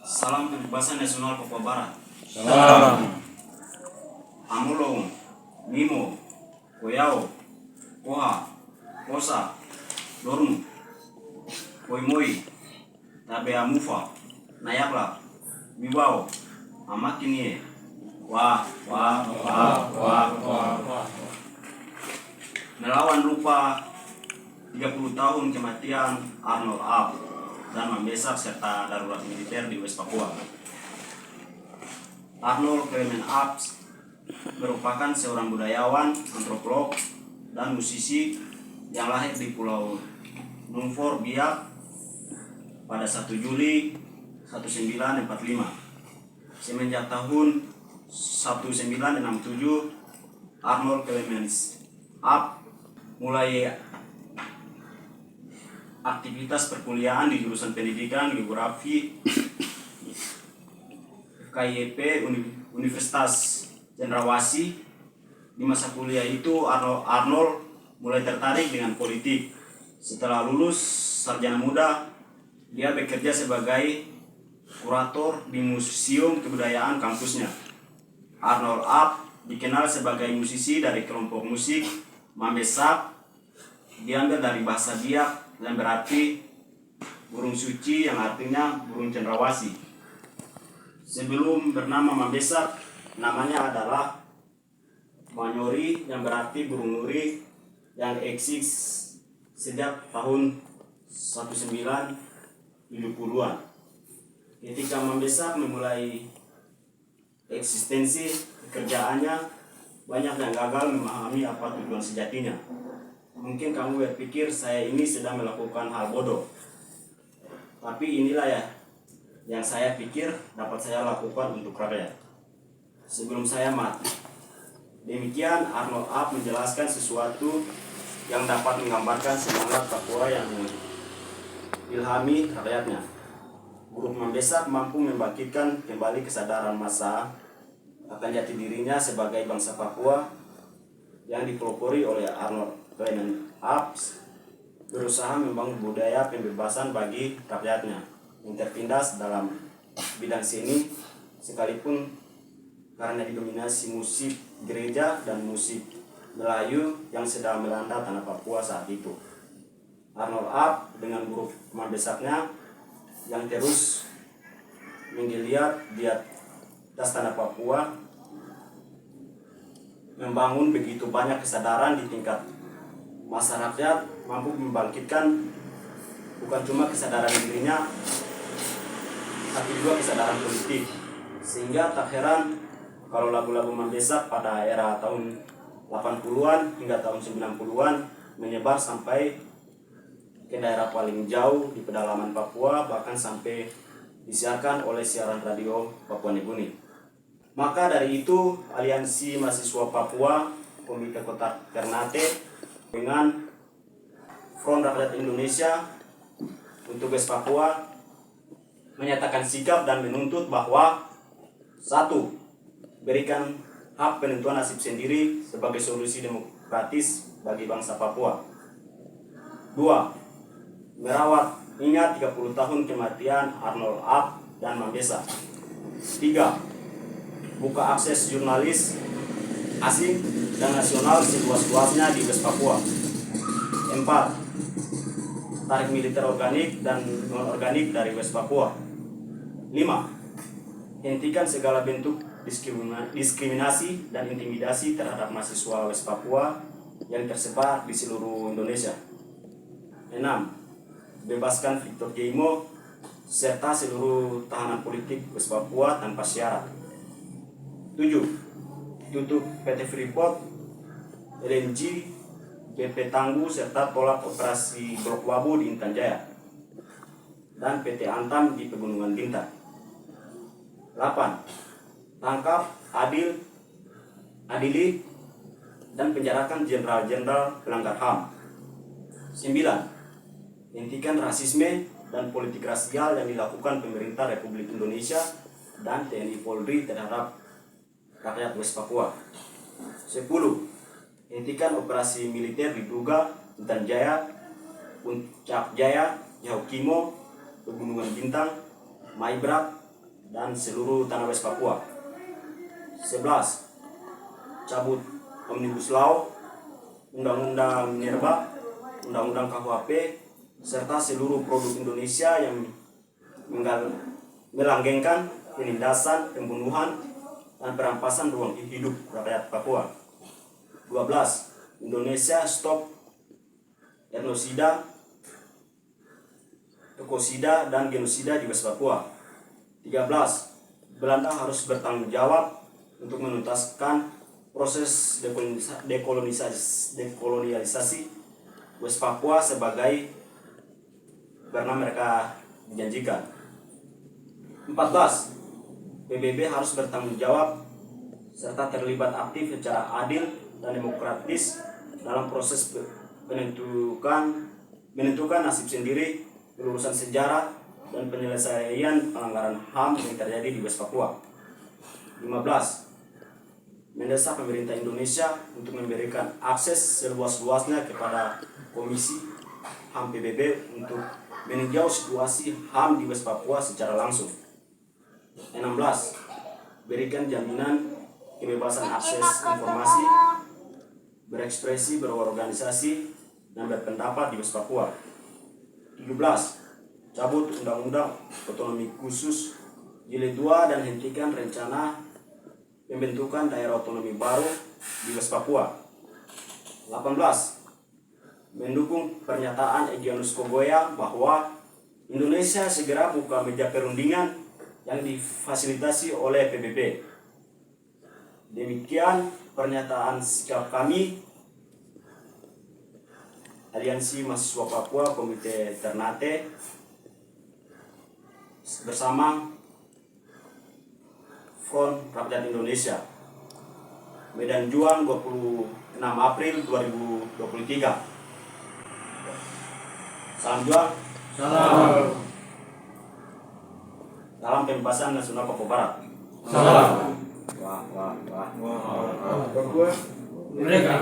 Salam Kebebasan Nasional Papua Barat. Salam. Amulong, Nimo, Koyao, Koha, Kosa, Lormu, Koimoi, Tabe Amufa, Nayabla, Miwao, Amakinie, Wah. Melawan lupa 30 tahun kematian Arnold Ab dan Mambesak serta darurat militer di West Papua. Arnold Clement Abs merupakan seorang budayawan, antropolog, dan musisi yang lahir di Pulau Numfor Biak pada 1 Juli 1945. Semenjak tahun 1967, Arnold Clement Ab mulai aktivitas perkuliahan di jurusan pendidikan geografi KIP Universitas Cendrawasih. Di masa kuliah itu Arnold mulai tertarik dengan politik. Setelah lulus sarjana muda, dia bekerja sebagai kurator di Museum Kebudayaan kampusnya. Arnold Ab dikenal sebagai musisi dari kelompok musik Mambesak, diambil dari bahasa Biak yang berarti burung suci, yang artinya burung cendrawasih. Sebelum bernama Mambesak, namanya adalah Manyori yang berarti burung nuri, yang eksis sejak tahun 1970-an. Ketika Mambesak memulai eksistensi pekerjaannya, banyak yang gagal memahami apa tujuan sejatinya. Mungkin kamu berpikir saya ini sedang melakukan hal bodoh. Tapi inilah ya yang saya pikir dapat saya lakukan untuk rakyat sebelum saya mati. Demikian Arnold Ab menjelaskan sesuatu yang dapat menggambarkan semangat Papua yang ilhami rakyatnya. Grup Mambesak mampu membangkitkan kembali kesadaran massa akan jati dirinya sebagai bangsa Papua yang dipelopori oleh Arnold Clement Abs berusaha membangun budaya pembebasan bagi rakyatnya yang tertindas dalam bidang seni, sekalipun karena didominasi musik gereja dan musik Melayu yang sedang melanda tanah Papua saat itu. Arnold Ab dengan grup Mambesaknya yang terus menggeliat di atas tanah Papua membangun begitu banyak kesadaran di tingkat masyarakat, mampu membangkitkan bukan cuma kesadaran dirinya, tapi juga kesadaran politik. Sehingga tak heran kalau lagu-lagu Mambesak pada era tahun 80-an hingga tahun 90-an menyebar sampai ke daerah paling jauh di pedalaman Papua, bahkan sampai disiarkan oleh siaran radio Papua Nugini. Maka dari itu, Aliansi Mahasiswa Papua, Komite Kota Ternate, dengan Front Rakyat Indonesia untuk West Papua menyatakan sikap dan menuntut bahwa 1. Berikan hak penentuan nasib sendiri sebagai solusi demokratis bagi bangsa Papua. 2. Merawat ingat 30 tahun kematian Arnold Ab dan Mambesak. 3. Buka akses jurnalis asing dan nasional seluas-luasnya di West Papua. 4. Tarik militer organik dan non-organik dari West Papua. 5. Hentikan segala bentuk diskriminasi dan intimidasi terhadap mahasiswa West Papua yang tersebar di seluruh Indonesia. 6. Bebaskan Victor Geimo serta seluruh tahanan politik West Papua tanpa syarat. 7. Tutup PT Freeport, LNG, BP Tangguh serta tolak operasi Blok Wabu di Intan Jaya dan PT Antam di Pegunungan Bintang. 8. Tangkap, adili dan penjarakan jenderal-jenderal pelanggar HAM. 9. Hentikan rasisme dan politik rasial yang dilakukan pemerintah Republik Indonesia dan TNI Polri terhadap rakyat West Papua. 10. Hentikan operasi militer di Duga, Intan Jaya, Puncak Jaya, Yaukimo, Pegunungan Bintang, Maibrat, dan seluruh tanah West Papua. 11. Cabut Omnibus Law, Undang-Undang Minerba, Undang-Undang KUHP, serta seluruh produk Indonesia yang melanggengkan penindasan, pembunuhan, dan perampasan ruang hidup rakyat Papua. 12. Indonesia stop etnosida, ekosida, dan genosida di West Papua. 13. Belanda harus bertanggung jawab untuk menuntaskan proses dekolonialisasi West Papua sebagai karena mereka dijanjikan. 14. PBB harus bertanggung jawab serta terlibat aktif secara adil dan demokratis dalam proses menentukan nasib sendiri, pelurusan sejarah, dan penyelesaian pelanggaran HAM yang terjadi di West Papua. 15. Mendesak pemerintah Indonesia untuk memberikan akses seluas-luasnya kepada Komisi HAM PBB untuk meninjau situasi HAM di West Papua secara langsung. 16. Berikan jaminan kebebasan akses informasi, berekspresi, berorganisasi, dan berpendapat di West Papua. 17. Cabut Undang-Undang Otonomi Khusus Jilid 2 dan hentikan rencana pembentukan daerah otonomi baru di West Papua. 18. Mendukung pernyataan Egyanus Kogoya bahwa Indonesia segera buka meja perundingan yang difasilitasi oleh PBB. Demikian pernyataan sikap kami, Aliansi Mahasiswa Papua Komite Ternate, bersama Front Rakyat Indonesia. Medan Juang, 26 April 2023. Salam juang. Salam. Salam pembebasan nasional Papua Barat. Salam. Wah. Papua. Mereka.